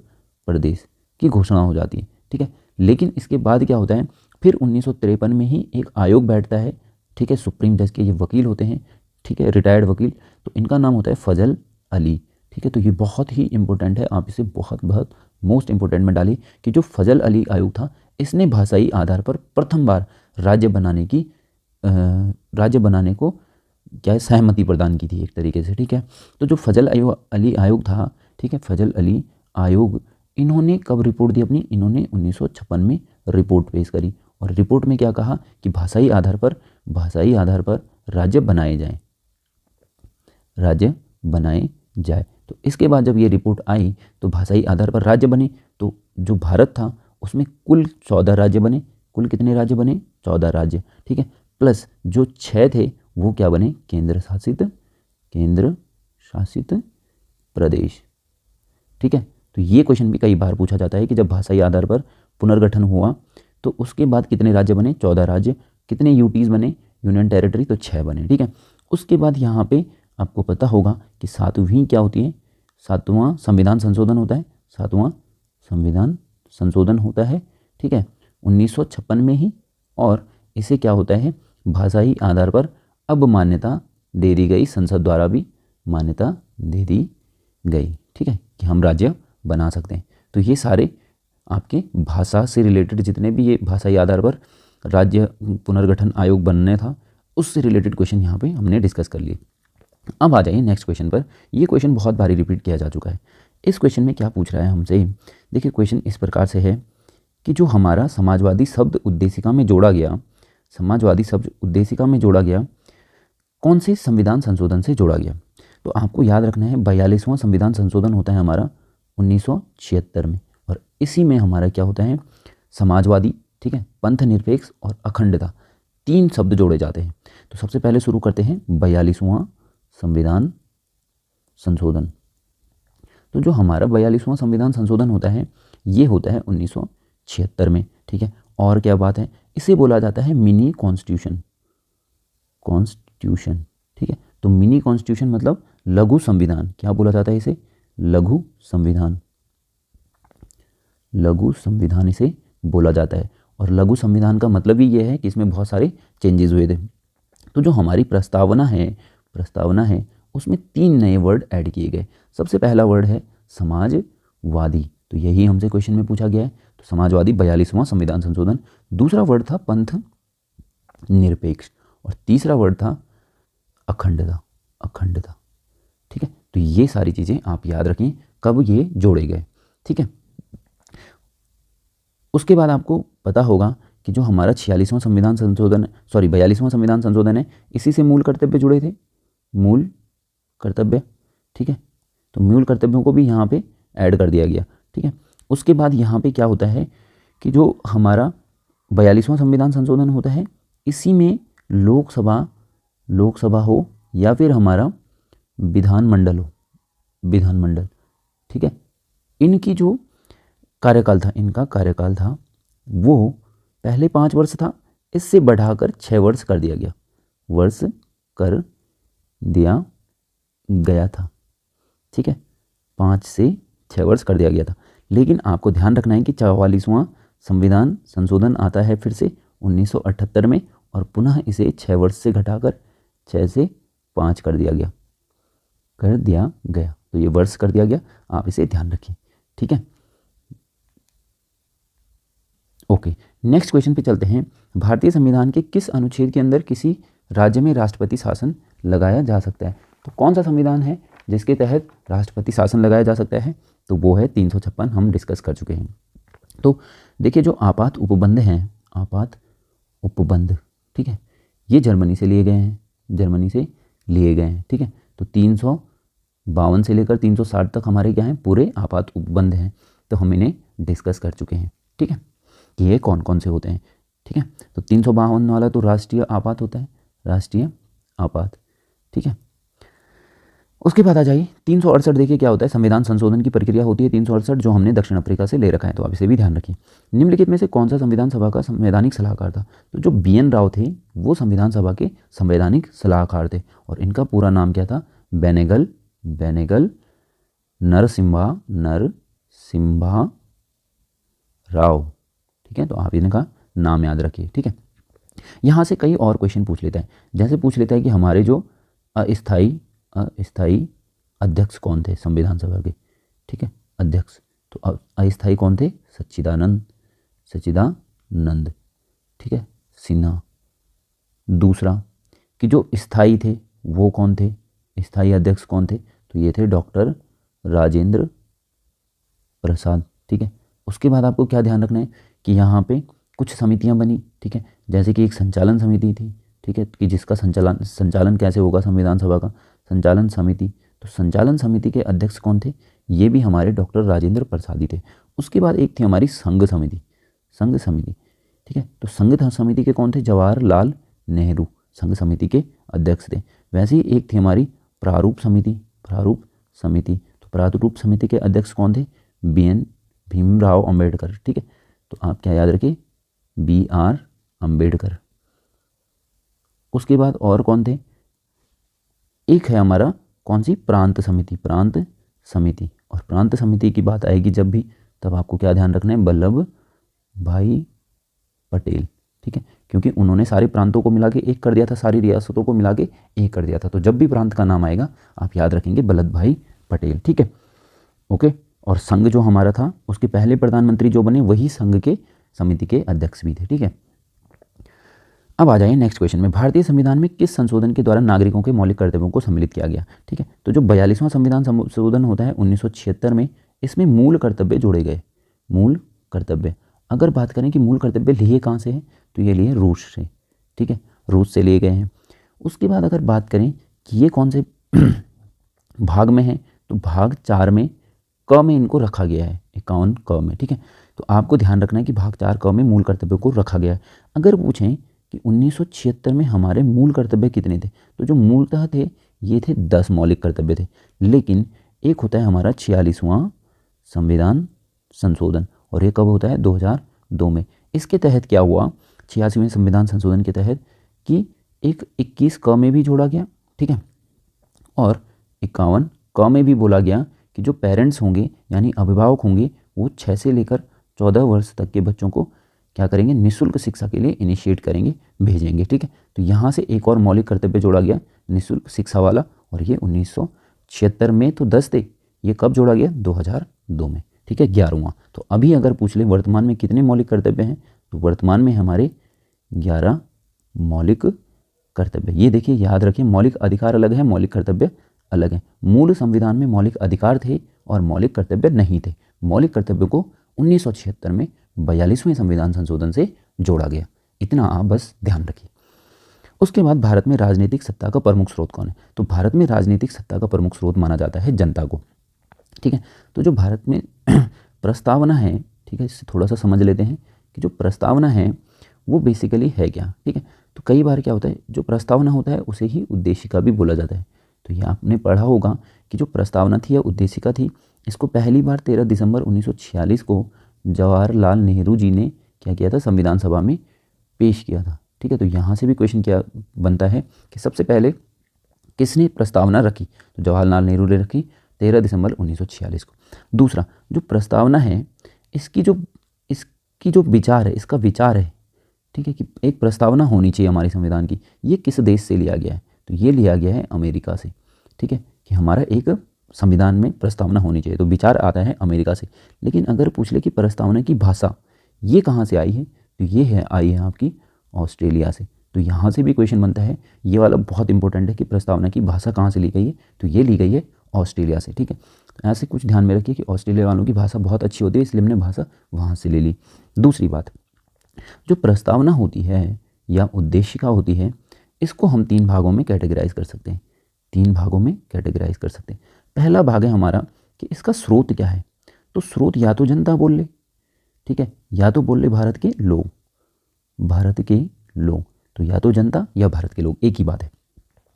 प्रदेश की घोषणा हो जाती है, ठीक है। लेकिन इसके बाद क्या होता है, फिर 1953 में ही एक आयोग बैठता है, ठीक है। सुप्रीम जज के ये वकील होते हैं, ठीक है, रिटायर्ड वकील। तो इनका नाम होता है फजल अली, ठीक है। तो ये बहुत ही इंपॉर्टेंट है, आप इसे बहुत बहुत मोस्ट इंपॉर्टेंट में डालिए कि जो फजल अली आयोग था, इसने भाषाई आधार पर प्रथम बार राज्य बनाने को क्या है, सहमति प्रदान की थी एक तरीके से, ठीक है। तो जो फजल अली आयोग था, ठीक है, फजल अली आयोग, इन्होंने कब रिपोर्ट दी अपनी, इन्होंने 1956 में रिपोर्ट पेश करी, और रिपोर्ट में क्या कहा कि भाषाई आधार पर राज्य बनाए जाए। तो इसके बाद जब ये रिपोर्ट आई तो भाषाई आधार पर राज्य बने। तो जो भारत था उसमें कुल 14 राज्य बने। कुल कितने राज्य बने, 14 राज्य, ठीक है। प्लस जो 6 थे वो क्या बने, केंद्र शासित प्रदेश, ठीक है। तो ये क्वेश्चन भी कई बार पूछा जाता है कि जब भाषाई आधार पर पुनर्गठन हुआ तो उसके बाद कितने राज्य बने, 14 राज्य। कितने यूटीज बने, यूनियन टेरिटरी, तो 6 बने, ठीक है। उसके बाद यहाँ पे आपको पता होगा कि 7वीं क्या होती है, 7वां संविधान संशोधन होता है, 7वां संविधान संशोधन होता है, ठीक है, 1956 में ही। और इसे क्या होता है, भाषाई आधार पर अब मान्यता दे दी गई, संसद द्वारा भी मान्यता दे दी गई, ठीक है, कि हम राज्य बना सकते हैं। तो ये सारे आपके भाषा से रिलेटेड जितने भी ये भाषाई आधार पर राज्य पुनर्गठन आयोग बनने था, उससे रिलेटेड क्वेश्चन यहाँ पे हमने डिस्कस कर लिए। अब आ जाइए नेक्स्ट क्वेश्चन पर। ये क्वेश्चन बहुत बारी रिपीट किया जा चुका है। इस क्वेश्चन में क्या पूछ रहा है हमसे, देखिए क्वेश्चन इस प्रकार से है कि जो हमारा समाजवादी शब्द उद्देशिका में जोड़ा गया, कौन से संविधान संशोधन से जोड़ा गया। तो आपको याद रखना है 42वां संविधान संशोधन होता है हमारा 1976 में, और इसी में हमारा क्या होता है, समाजवादी, ठीक है, पंथ निरपेक्ष और अखंडता, 3 शब्द जोड़े जाते हैं। तो सबसे पहले शुरू करते हैं 42वां संविधान संशोधन। तो जो हमारा 42वां संविधान संशोधन होता है ये होता है 1976 में, ठीक है। और क्या बात है, इसे बोला जाता है मिनी कॉन्स्टिट्यूशन, ठीक है। तो मिनी कॉन्स्टिट्यूशन मतलब लघु संविधान, क्या बोला जाता है इसे, लघु संविधान इसे बोला जाता है। और लघु संविधान का मतलब ही ये है कि इसमें बहुत सारे चेंजेस हुए थे। तो जो हमारी प्रस्तावना है उसमें 3 नए वर्ड ऐड किए गए। सबसे पहला वर्ड है समाजवादी, तो यही हमसे क्वेश्चन में पूछा गया है। तो समाजवादी 42वां संविधान संशोधन। दूसरा वर्ड था पंथ निरपेक्ष, और तीसरा वर्ड था अखंडता, ठीक है। तो ये सारी चीज़ें आप याद रखें कब ये जोड़े गए, ठीक है। उसके बाद आपको पता होगा कि जो हमारा 42वां संविधान संशोधन है, इसी से मूल कर्तव्य जुड़े थे, मूल कर्तव्य, ठीक है। तो मूल कर्तव्यों को भी यहाँ पे ऐड कर दिया गया, ठीक है। उसके बाद यहाँ पे क्या होता है कि जो हमारा 42वां संविधान संशोधन होता है, इसी में लोकसभा हो या फिर हमारा विधानमंडल, ठीक है, इनकी जो इनका कार्यकाल था वो पहले 5 वर्ष था, इससे बढ़ाकर 6 वर्ष कर दिया गया था, ठीक है, 5 से 6 वर्ष कर दिया गया था। लेकिन आपको ध्यान रखना है कि 44वां संविधान संशोधन आता है फिर से 1978 में, और पुनः इसे 6 वर्ष से घटाकर 6 से 5 कर दिया गया। तो ये वर्ष कर दिया गया, आप इसे ध्यान रखें, ठीक है। ओके, नेक्स्ट क्वेश्चन पे चलते हैं। भारतीय संविधान के किस अनुच्छेद के अंदर किसी राज्य में राष्ट्रपति शासन लगाया जा सकता है? तो कौन सा संविधान है जिसके तहत राष्ट्रपति शासन लगाया जा सकता है? तो वो है 356, हम डिस्कस कर चुके हैं। तो देखिए, जो आपात उपबंध हैं, आपात उपबंध, ठीक है, ये जर्मनी से लिए गए हैं, जर्मनी से लिए गए हैं, ठीक है। तो 352 से लेकर 360 तक हमारे क्या हैं, पूरे आपात उपबंध हैं। तो हम इन्हें डिस्कस कर चुके हैं, ठीक है, कि ये कौन कौन से होते हैं, ठीक है। तो 352 वाला तो राष्ट्रीय आपात होता है, राष्ट्रीय आपात, ठीक है। उसके बाद आ जाइए 368। देखिए क्या होता है, संविधान संशोधन की प्रक्रिया होती है 368, जो हमने दक्षिण अफ्रीका से ले रखा है, तो आप इसे भी ध्यान रखिए। निम्नलिखित में से कौन सा संविधान सभा का संवैधानिक सलाहकार था? तो जो BN राव थे वो संविधान सभा के संवैधानिक सलाहकार थे, और इनका पूरा नाम क्या था? बेनेगल नरसिम्हा राव, ठीक है। तो आप इनका नाम याद रखिए, ठीक है। यहाँ से कई और क्वेश्चन पूछ लेता है, जैसे पूछ लेता है कि हमारे जो अस्थाई अध्यक्ष कौन थे संविधान सभा के, ठीक है, अध्यक्ष। तो अस्थाई कौन थे? सच्चिदानंद, ठीक है, सिन्हा। दूसरा कि जो स्थाई थे वो कौन थे, स्थाई अध्यक्ष कौन थे? तो ये थे डॉक्टर राजेंद्र प्रसाद, ठीक है। उसके बाद आपको क्या ध्यान रखना है कि यहाँ पे कुछ समितियाँ बनी, ठीक है, जैसे कि एक संचालन समिति थी, ठीक है, कि जिसका संचालन कैसे होगा संविधान सभा का, संचालन समिति। तो संचालन समिति के अध्यक्ष कौन थे? ये भी हमारे डॉक्टर राजेंद्र प्रसाद ही थे। उसके बाद एक थी हमारी संघ समिति, ठीक है। तो संघ समिति के कौन थे? जवाहरलाल नेहरू संघ समिति के अध्यक्ष थे। वैसे ही एक थी हमारी प्रारूप समिति, तो प्रारूप समिति के अध्यक्ष कौन थे? भीमराव अंबेडकर, ठीक है। तो आप क्या याद रखिए? BR अंबेडकर। उसके बाद और कौन थे? एक है हमारा कौन सी? प्रांत समिति, और प्रांत समिति की बात आएगी जब भी, तब आपको क्या ध्यान रखना है? वल्लभ भाई पटेल, ठीक है, क्योंकि उन्होंने सारे प्रांतों को मिला के एक कर दिया था, सारी रियासतों को मिला के एक कर दिया था। तो जब भी प्रांत का नाम आएगा आप याद रखेंगे वल्लभ भाई पटेल, ठीक है, ओके। और संघ जो हमारा था उसके पहले प्रधानमंत्री जो बने वही संघ के समिति के अध्यक्ष भी थे, ठीक है। अब आ जाइए नेक्स्ट क्वेश्चन में, भारतीय संविधान में किस संशोधन के द्वारा नागरिकों के मौलिक कर्तव्यों को सम्मिलित किया गया? ठीक है, तो जो 42वां संविधान संशोधन होता है 1976 में, इसमें मूल कर्तव्य जोड़े गए। मूल कर्तव्य, अगर बात करें कि मूल कर्तव्य लिए कहाँ से हैं, तो ये लिए रूस से, ठीक है, रूस से लिए गए हैं। उसके बाद अगर बात करें कि ये कौन से भाग में है, तो भाग 4 में क में इनको रखा गया है, 51 क में, ठीक है। तो आपको ध्यान रखना है कि भाग 4 क में मूल कर्तव्यों को रखा गया है। अगर पूछें कि 1976 में हमारे मूल कर्तव्य कितने थे, तो जो मूलतः थे ये थे 10 मौलिक कर्तव्य थे, लेकिन एक होता है हमारा 46वां संविधान संशोधन, और ये कब होता है? 2002 में। इसके तहत क्या हुआ 86वें संविधान संशोधन के तहत कि एक 21 क में भी जोड़ा गया, ठीक है, और 51 क में भी बोला गया कि जो पेरेंट्स होंगे यानी अभिभावक होंगे वो 6 से लेकर 14 वर्ष तक के बच्चों को क्या करेंगे? निःशुल्क शिक्षा के लिए इनिशिएट करेंगे, भेजेंगे, ठीक है। तो यहाँ से एक और मौलिक कर्तव्य जोड़ा गया निःशुल्क शिक्षा वाला, और ये 1976 में तो 10 थे, ये कब जोड़ा गया? 2002 में, ठीक है, 11वां। तो अभी अगर पूछ ले वर्तमान में कितने मौलिक कर्तव्य हैं, तो वर्तमान में हमारे 11 मौलिक कर्तव्य। ये देखिए याद रखिए, मौलिक अधिकार अलग है, मौलिक कर्तव्य अलग है। मूल संविधान में मौलिक अधिकार थे और मौलिक कर्तव्य नहीं थे। मौलिक कर्तव्य को 1976 में 42वें संविधान संशोधन से जोड़ा गया। इतना आप बस ध्यान रखिए। उसके बाद भारत में राजनीतिक सत्ता का प्रमुख स्रोत कौन है? तो भारत में राजनीतिक सत्ता का प्रमुख स्रोत माना जाता है जनता को, ठीक है। तो जो भारत में प्रस्तावना है, ठीक है, इससे थोड़ा सा समझ लेते हैं कि जो प्रस्तावना है वो बेसिकली है क्या, ठीक है। तो कई बार क्या होता है, जो प्रस्तावना होता है उसे ही उद्देशिका भी बोला जाता है। तो ये आपने पढ़ा होगा कि जो प्रस्तावना थी या उद्देशिका थी, इसको पहली बार 13 दिसंबर 1946 को जवाहरलाल नेहरू जी ने क्या किया था? संविधान सभा में पेश किया था, ठीक है। तो यहाँ से भी क्वेश्चन क्या बनता है कि सबसे पहले किसने प्रस्तावना रखी? तो जवाहरलाल नेहरू ने रखी 13 दिसंबर 1946 को। दूसरा, जो प्रस्तावना है इसकी जो विचार है, इसका विचार है, ठीक है, कि एक प्रस्तावना होनी चाहिए हमारे संविधान की, ये किस देश से लिया गया है? तो ये लिया गया है अमेरिका से, ठीक है, कि हमारा एक संविधान में प्रस्तावना होनी चाहिए, तो विचार आता है अमेरिका से। लेकिन अगर पूछ ले कि प्रस्तावना की भाषा ये कहाँ से आई है? तो ये है आई है आपकी ऑस्ट्रेलिया से। तो यहाँ से भी क्वेश्चन बनता है, ये वाला बहुत इंपॉर्टेंट है कि प्रस्तावना की भाषा कहाँ से ली गई है, तो ये ली गई है ऑस्ट्रेलिया से। ठीक है, तो ऐसे कुछ ध्यान में रखिए कि ऑस्ट्रेलिया वालों की भाषा बहुत अच्छी होती है, इसलिए हमने भाषा वहाँ से ले ली। दूसरी बात, जो प्रस्तावना होती है या उद्देशिका होती है, इसको हम 3 भागों में कैटेगराइज कर सकते हैं। 3 भागों में कैटेगराइज कर सकते हैं। पहला भाग है हमारा कि इसका स्रोत क्या है। तो स्रोत या तो जनता बोल ले, ठीक है, या तो बोल ले भारत के लोग, भारत के लोग, तो या तो जनता या भारत के लोग, एक ही बात है।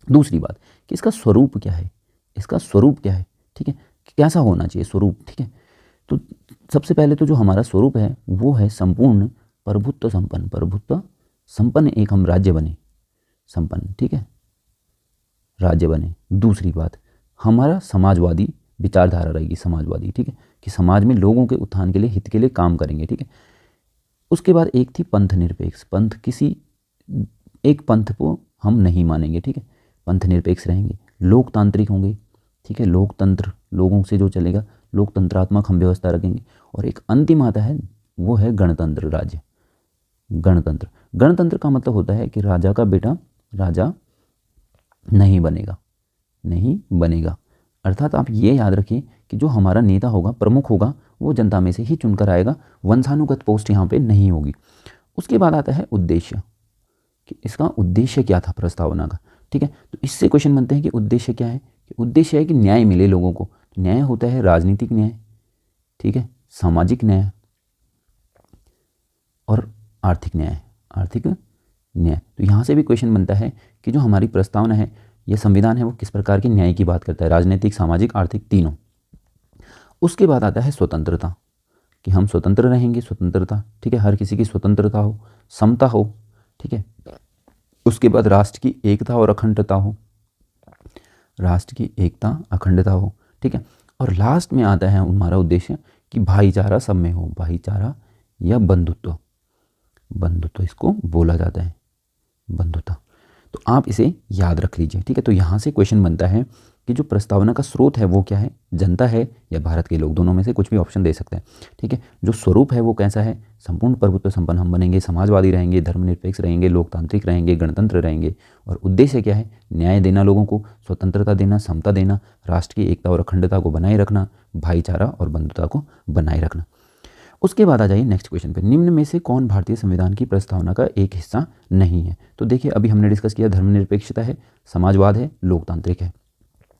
दूसरी बात कि इसका स्वरूप क्या है, इसका स्वरूप क्या है, ठीक है, कैसा होना चाहिए स्वरूप। ठीक है, तो सबसे पहले तो जो हमारा स्वरूप है वो है संपूर्ण प्रभुत्व संपन्न, प्रभुत्व संपन्न एक हम राज्य बने, संपन्न, ठीक है, राज्य बने। दूसरी बात, हमारा समाजवादी विचारधारा रहेगी, समाजवादी, ठीक है, कि समाज में लोगों के उत्थान के लिए, हित के लिए काम करेंगे। ठीक है, उसके बाद एक थी पंथ निरपेक्ष, पंथ किसी एक पंथ को हम नहीं मानेंगे। ठीक है, पंथ निरपेक्ष रहेंगे। लोकतांत्रिक होंगे, ठीक है, लोकतंत्र, लोगों से जो चलेगा, लोकतंत्रात्मक हम व्यवस्था रखेंगे। और एक अंतिम आता है, वो है गणतंत्र राज्य, गणतंत्र। गणतंत्र का मतलब होता है कि राजा का बेटा राजा नहीं बनेगा, नहीं बनेगा। अर्थात आप ये याद रखिए कि जो हमारा नेता होगा, प्रमुख होगा, वो जनता में से ही चुनकर आएगा, वंशानुगत पोस्ट यहाँ पे नहीं होगी। उसके बाद आता है उद्देश्य, कि इसका उद्देश्य क्या था प्रस्तावना का। ठीक है, तो इससे क्वेश्चन बनते हैं कि उद्देश्य क्या है, कि उद्देश्य है कि न्याय मिले लोगों को। तो न्याय होता है राजनीतिक न्याय, ठीक है, सामाजिक न्याय और आर्थिक न्याय, आर्थिक न्याय। तो यहाँ से भी क्वेश्चन बनता है कि जो हमारी प्रस्तावना है, यह संविधान है, वो किस प्रकार के न्याय की बात करता है, राजनीतिक, सामाजिक, आर्थिक, तीनों। उसके बाद आता है स्वतंत्रता, कि हम स्वतंत्र रहेंगे, स्वतंत्रता, ठीक है, हर किसी की स्वतंत्रता हो, समता हो, ठीक है। उसके बाद राष्ट्र की एकता और अखंडता हो, राष्ट्र की एकता अखंडता हो, ठीक है। और लास्ट में आता है हमारा उद्देश्य कि भाईचारा सब में हो, भाईचारा या बंधुत्व, बंधुत्व इसको बोला जाता है, बंधुत्व। तो आप इसे याद रख लीजिए, ठीक है। तो यहाँ से क्वेश्चन बनता है कि जो प्रस्तावना का स्रोत है वो क्या है, जनता है या भारत के लोग, दोनों में से कुछ भी ऑप्शन दे सकते हैं, ठीक है। जो स्वरूप है वो कैसा है, संपूर्ण प्रभुत्व संपन्न हम बनेंगे, समाजवादी रहेंगे, धर्मनिरपेक्ष रहेंगे, लोकतांत्रिक रहेंगे, गणतंत्र रहेंगे। और उद्देश्य क्या है, न्याय देना लोगों को, स्वतंत्रता देना, समता देना, राष्ट्र की एकता और अखंडता को बनाए रखना, भाईचारा और बंधुता को बनाए रखना। उसके बाद आ जाइए नेक्स्ट क्वेश्चन पे, निम्न में से कौन भारतीय संविधान की प्रस्तावना का एक हिस्सा नहीं है। तो देखिए अभी हमने डिस्कस किया, धर्मनिरपेक्षता है, समाजवाद है, लोकतांत्रिक है।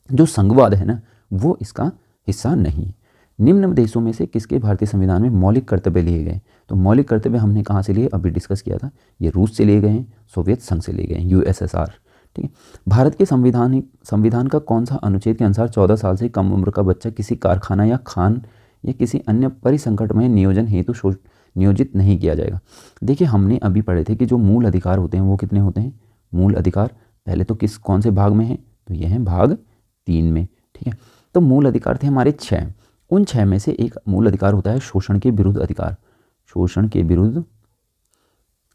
जो संघवाद है ना, वो इसका हिस्सा नहीं है। निम्न देशों में से किसके भारतीय संविधान में मौलिक कर्तव्य लिए गए। तो मौलिक कर्तव्य हमने कहाँ से लिए, अभी डिस्कस किया था, ये रूस से लिए गए हैं, सोवियत संघ से लिए गए हैं, USSR, ठीक है। भारत के संविधान का कौन सा अनुच्छेद के अनुसार 14 साल से कम उम्र का बच्चा किसी कारखाना या खान या किसी अन्य परिसंकटमय नियोजन हेतु नियोजित नहीं किया जाएगा। देखिए हमने अभी पढ़े थे कि जो मूल अधिकार होते हैं वो कितने होते हैं, मूल अधिकार पहले तो कौन से भाग में है, तो ये है भाग 3 में, ठीक है। तो मूल अधिकार थे हमारे 6, उन 6 में से एक मूल अधिकार होता है शोषण के विरुद्ध अधिकार, शोषण के विरुद्ध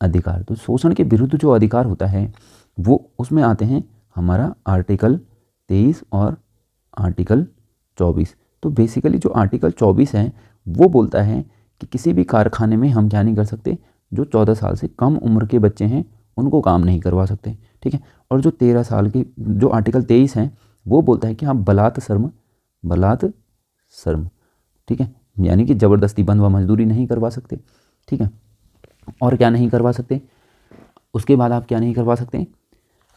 अधिकार। तो शोषण के विरुद्ध जो अधिकार होता है वो उसमें आते हैं हमारा आर्टिकल 23 और आर्टिकल 24। तो बेसिकली जो आर्टिकल 24 है वो बोलता है कि किसी भी कारखाने में हम क्या नहीं कर सकते, जो 14 साल से कम उम्र के बच्चे हैं उनको काम नहीं करवा सकते, ठीक है। और जो 13 साल के, जो आर्टिकल 23 है वो बोलता है कि आप बलात्श्रम, ठीक है, यानी कि ज़बरदस्ती बंध व मजदूरी नहीं करवा सकते, ठीक है। और क्या नहीं करवा सकते, उसके बाद आप क्या नहीं करवा सकते,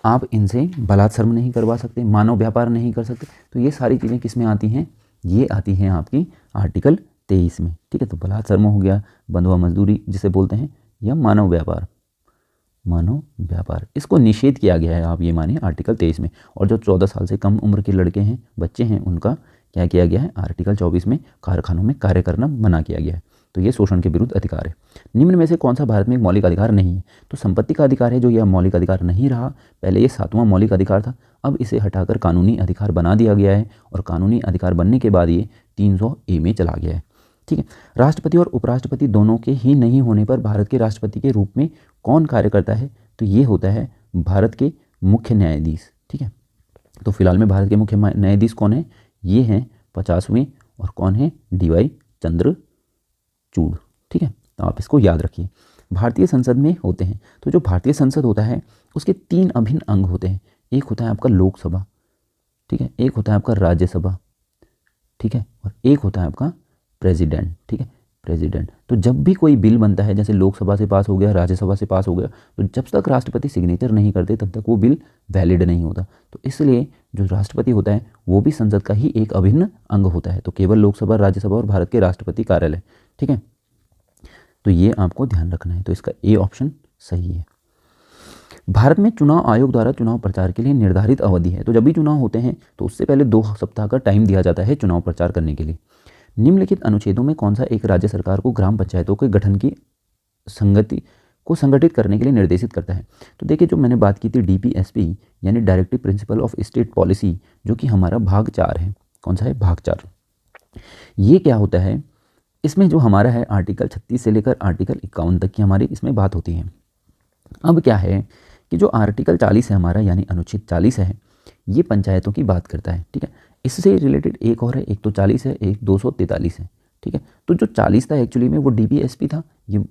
आप इनसे बलात्श्रम नहीं करवा सकते, मानव व्यापार नहीं कर सकते। तो ये सारी चीज़ें किस में आती हैं, ये आती हैं आपकी आर्टिकल 23 में, ठीक है। तो बलात्श्रम हो गया, बंध व मजदूरी जिसे बोलते हैं, या मानव व्यापार, मानव व्यापार, इसको निषेध किया गया है, आप ये मानिए आर्टिकल 23 में। और जो 14 साल से कम उम्र के लड़के हैं, बच्चे हैं, उनका क्या किया गया है, आर्टिकल 24 में कारखानों में कार्य करना मना किया गया है। तो ये शोषण के विरुद्ध अधिकार है। निम्न में से कौन सा भारत में एक मौलिक अधिकार नहीं है। तो संपत्ति का अधिकार है, जो यह मौलिक अधिकार नहीं रहा, पहले ये 7वां मौलिक अधिकार था, अब इसे हटाकर कानूनी अधिकार बना दिया गया है। और कानूनी अधिकार बनने के बाद ये 300A में चला गया है, ठीक है। राष्ट्रपति और उपराष्ट्रपति दोनों के ही नहीं होने पर भारत के राष्ट्रपति के रूप में कौन कार्य करता है। तो ये होता है भारत के मुख्य न्यायाधीश, ठीक है। तो फिलहाल में भारत के मुख्य न्यायाधीश कौन है, ये हैं 50वें, और कौन है, DY चंद्रचूड़, ठीक है। तो आप इसको याद रखिए। भारतीय संसद में होते हैं, तो जो भारतीय संसद होता है उसके 3 अभिन्न अंग होते हैं। एक होता है आपका लोकसभा, ठीक है, एक होता है आपका राज्यसभा, ठीक है, और एक होता है आपका प्रेसिडेंट, ठीक है, प्रेसिडेंट। तो जब भी कोई बिल बनता है, जैसे लोकसभा से पास हो गया, राज्यसभा से पास हो गया, तो जब तक राष्ट्रपति सिग्नेचर नहीं करते तब तक वो बिल वैलिड नहीं होता। तो इसलिए जो राष्ट्रपति होता है वो भी संसद का ही एक अभिन्न अंग होता है। तो केवल लोकसभा, राज्यसभा और भारत के राष्ट्रपति कार्यालय, ठीक है, तो ये आपको ध्यान रखना है। तो इसका ए ऑप्शन सही है। भारत में चुनाव आयोग द्वारा चुनाव प्रचार के लिए निर्धारित अवधि है। तो जब भी चुनाव होते हैं तो उससे पहले 2 सप्ताह का टाइम दिया जाता है चुनाव प्रचार करने के लिए। निम्नलिखित अनुच्छेदों में कौन सा एक राज्य सरकार को ग्राम पंचायतों के गठन की संगठित करने के लिए निर्देशित करता है? तो देखिए, जो मैंने बात की थी DPSP यानी directive principle of state policy, जो कि हमारा भाग 4 है। कौन सा है? भाग 4। ये क्या होता है, इसमें जो हमारा है आर्टिकल 36 से लेकर आर्टिकल 51 तक की हमारी इसमें बात होती है। अब क्या है कि जो आर्टिकल 40 है हमारा, यानी अनुच्छेद 40 है, ये पंचायतों की बात करता है, ठीक है। इससे रिलेटेड एक और है, एक तो 40 है, एक 243 है, ठीक है। तो जो 40 था एक्चुअली में वो DPSP था, ये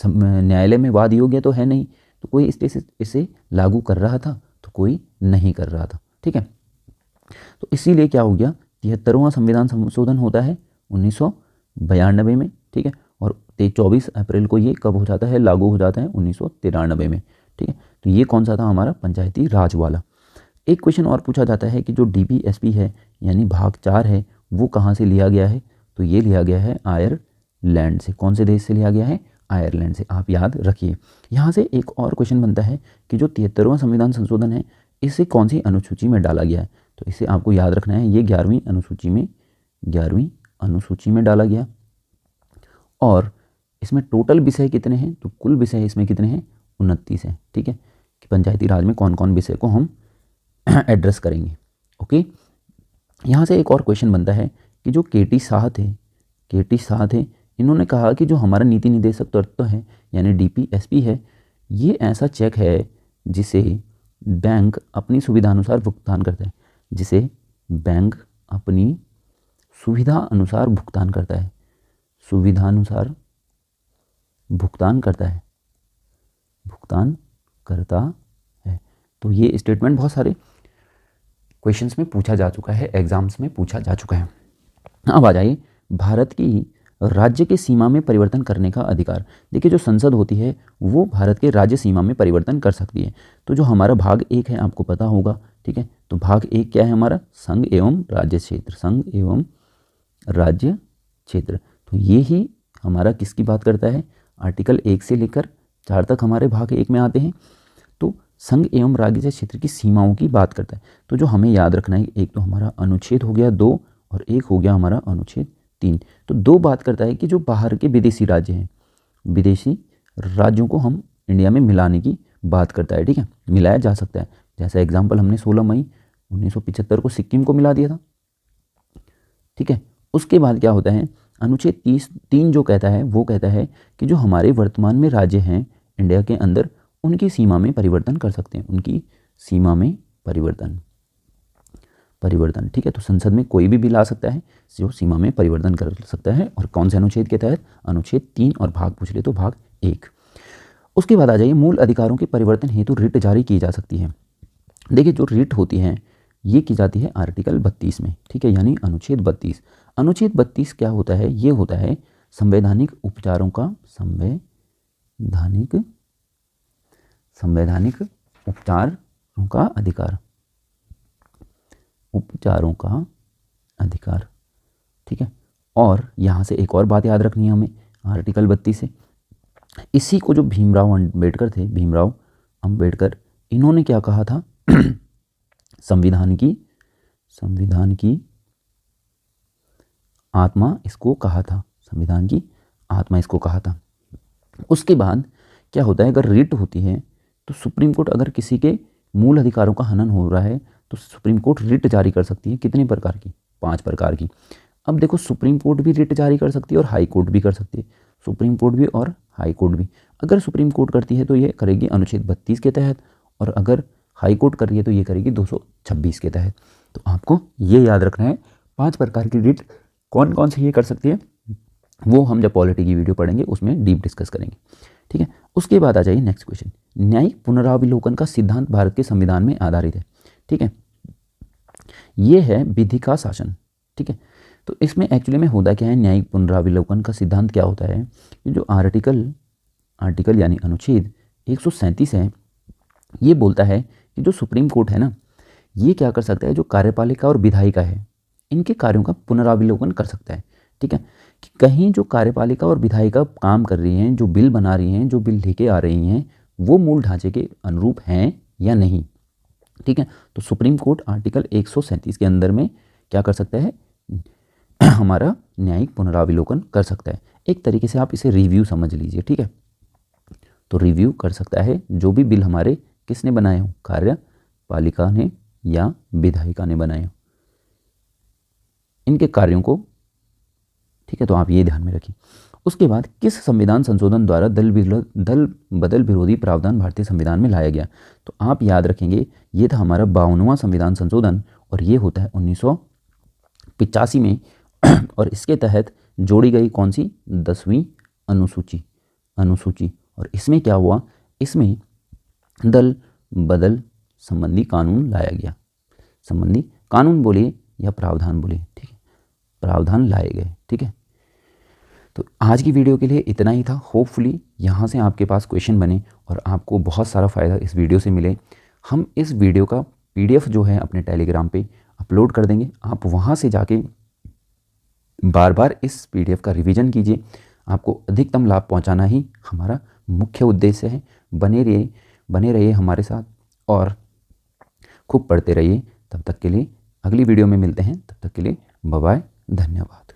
न्यायालय में वाद योग्य तो है नहीं, तो कोई इसे लागू कर रहा था तो कोई नहीं कर रहा था, ठीक है। तो इसीलिए क्या हो गया, 73वां संविधान संशोधन होता है 1992 में, ठीक है, और 24 अप्रैल को ये कब हो जाता है, लागू हो जाता है 1993 में, ठीक है। तो ये कौन सा था हमारा, पंचायती राज वाला। एक क्वेश्चन और पूछा जाता है कि जो DPSP है यानी भाग 4 है वो कहाँ से लिया गया है, तो ये लिया गया है आयरलैंड से। कौन से देश से लिया गया है? आयरलैंड से। आप याद रखिए। यहाँ से एक और क्वेश्चन बनता है कि जो 73वां संविधान संशोधन है इसे कौन सी अनुसूची में डाला गया है, तो इसे आपको याद रखना है, ये 11वीं अनुसूची में डाला गया। और इसमें टोटल विषय कितने हैं, तो कुल विषय इसमें कितने हैं, 29 हैं, ठीक है, कि पंचायती राज में कौन कौन विषय को हम एड्रेस करेंगे। ओके, यहाँ से एक और क्वेश्चन बनता है कि जो KT शाह थे, इन्होंने कहा कि जो हमारा नीति निदेशक तत्व है यानी DPSP है, ये ऐसा चेक है जिसे बैंक अपनी सुविधा अनुसार भुगतान करता है, जिसे बैंक अपनी सुविधा अनुसार भुगतान करता है, सुविधानुसार भुगतान करता है। तो ये स्टेटमेंट बहुत सारे क्वेश्चंस में पूछा जा चुका है, एग्जाम्स में पूछा जा चुका है। अब आ जाइए, भारत की राज्य के सीमा में परिवर्तन करने का अधिकार। देखिए, जो संसद होती है वो भारत के राज्य सीमा में परिवर्तन कर सकती है। तो जो हमारा भाग 1 है आपको पता होगा, ठीक है, तो भाग 1 क्या है हमारा, संघ एवं राज्य क्षेत्र। तो ये ही हमारा किसकी बात करता है, आर्टिकल 1 से लेकर 4 तक हमारे भाग 1 में आते हैं। तो संघ एवं राज्य क्षेत्र की सीमाओं की बात करता है। तो जो हमें याद रखना है, एक तो हमारा अनुच्छेद हो गया 2 और एक हो गया हमारा अनुच्छेद 3। तो 2 बात करता है कि जो बाहर के विदेशी राज्य हैं, विदेशी राज्यों को हम इंडिया में मिलाने की बात करता है, ठीक है, मिलाया जा सकता है। जैसा एग्जाम्पल हमने 16 मई 1975 को सिक्किम को मिला दिया था, ठीक है। उसके बाद क्या होता है, अनुच्छेद 3 जो कहता है वो कहता है कि जो हमारे वर्तमान में राज्य हैं इंडिया के अंदर, उनकी सीमा में परिवर्तन कर सकते हैं, उनकी सीमा में परिवर्तन, ठीक है। तो संसद में कोई भी बिल आ सकता है जो सीमा में परिवर्तन कर सकता है, और कौन से अनुच्छेद के तहत, अनुच्छेद 3, और भाग पूछ ले तो भाग 1। उसके बाद आ जाइए, मूल अधिकारों के परिवर्तन हेतु रिट जारी की जा सकती है। देखिए, जो रिट होती है ये की जाती है आर्टिकल 32 में, ठीक है, यानी अनुच्छेद 32। अनुच्छेद 32 क्या होता है, ये होता है संवैधानिक उपचारों का संवैधानिक उपचारों का अधिकार, ठीक है। और यहाँ से एक और बात याद रखनी है हमें, आर्टिकल 32 से इसी को जो भीमराव अंबेडकर इन्होंने क्या कहा था, संविधान की आत्मा इसको कहा था, संविधान की आत्मा इसको कहा था। उसके बाद क्या होता है, अगर रिट होती है तो सुप्रीम कोर्ट अगर किसी के मूल अधिकारों का हनन हो रहा है तो सुप्रीम कोर्ट रिट जारी कर सकती है। कितने प्रकार की? 5 प्रकार की। अब देखो, सुप्रीम कोर्ट भी रिट जारी कर सकती है और हाई कोर्ट भी कर सकती है, सुप्रीम कोर्ट भी और हाई कोर्ट भी। अगर सुप्रीम कोर्ट करती है तो ये करेगी अनुच्छेद 32 के तहत, और अगर हाई कोर्ट कर रही है तो ये करेगी 226 के तहत। तो आपको ये याद रखना है 5 प्रकार की रिट कौन कौन सी ये कर सकती है, वो हम जब पॉलिटी की वीडियो पढ़ेंगे उसमें डीप डिस्कस करेंगे। ठीक है, उसके बाद आ जाइए नेक्स्ट क्वेश्चन। न्यायिक पुनरावलोकन का सिद्धांत भारत के संविधान में आधारित है। ठीक है, ये है विधि का शासन। ठीक है, तो इसमें एक्चुअली में होता क्या है, न्यायिक पुनरावलोकन का सिद्धांत क्या होता है, ये जो आर्टिकल यानी अनुच्छेद 137 है, ये बोलता है कि जो सुप्रीम कोर्ट है ना, ये क्या कर सकता है, जो कार्यपालिका और विधायिका है इनके कार्यों का पुनरावलोकन कर सकता है। ठीक है, कि कहीं जो कार्यपालिका और विधायिका काम कर रही हैं, जो बिल बना रही हैं, जो बिल लेके आ रही हैं, वो मूल ढांचे के अनुरूप हैं या नहीं। ठीक है, तो सुप्रीम कोर्ट आर्टिकल 137 के अंदर में क्या कर सकता है, हमारा न्यायिक पुनरावलोकन कर सकता है। एक तरीके से आप इसे रिव्यू समझ लीजिए। ठीक है, तो रिव्यू कर सकता है जो भी बिल हमारे किसने बनाए हो, कार्यपालिका ने या विधायिका ने बनाए हो, इनके कार्यों को। ठीक है, तो आप ये ध्यान में रखिए। उसके बाद किस संविधान संशोधन द्वारा दल बदल विरोधी प्रावधान भारतीय संविधान में लाया गया, तो आप याद रखेंगे ये था हमारा 52वां संविधान संशोधन, और ये होता है 1985 में। और इसके तहत जोड़ी गई कौन सी, 10वीं अनुसूची। और इसमें क्या हुआ, इसमें दल बदल संबंधी कानून लाया गया। संबंधी कानून बोलिए या प्रावधान बोलिए, ठीक है, प्रावधान लाए गए। ठीक है, तो आज की वीडियो के लिए इतना ही था। होपफुली यहाँ से आपके पास क्वेश्चन बने और आपको बहुत सारा फ़ायदा इस वीडियो से मिले। हम इस वीडियो का PDF जो है अपने टेलीग्राम पे अपलोड कर देंगे। आप वहाँ से जाके बार बार इस PDF का रिवीजन कीजिए। आपको अधिकतम लाभ पहुँचाना ही हमारा मुख्य उद्देश्य है। बने रहिए हमारे साथ और खूब पढ़ते रहिए। तब तक के लिए अगली वीडियो में मिलते हैं। तब तक के लिए बाय बाय, धन्यवाद।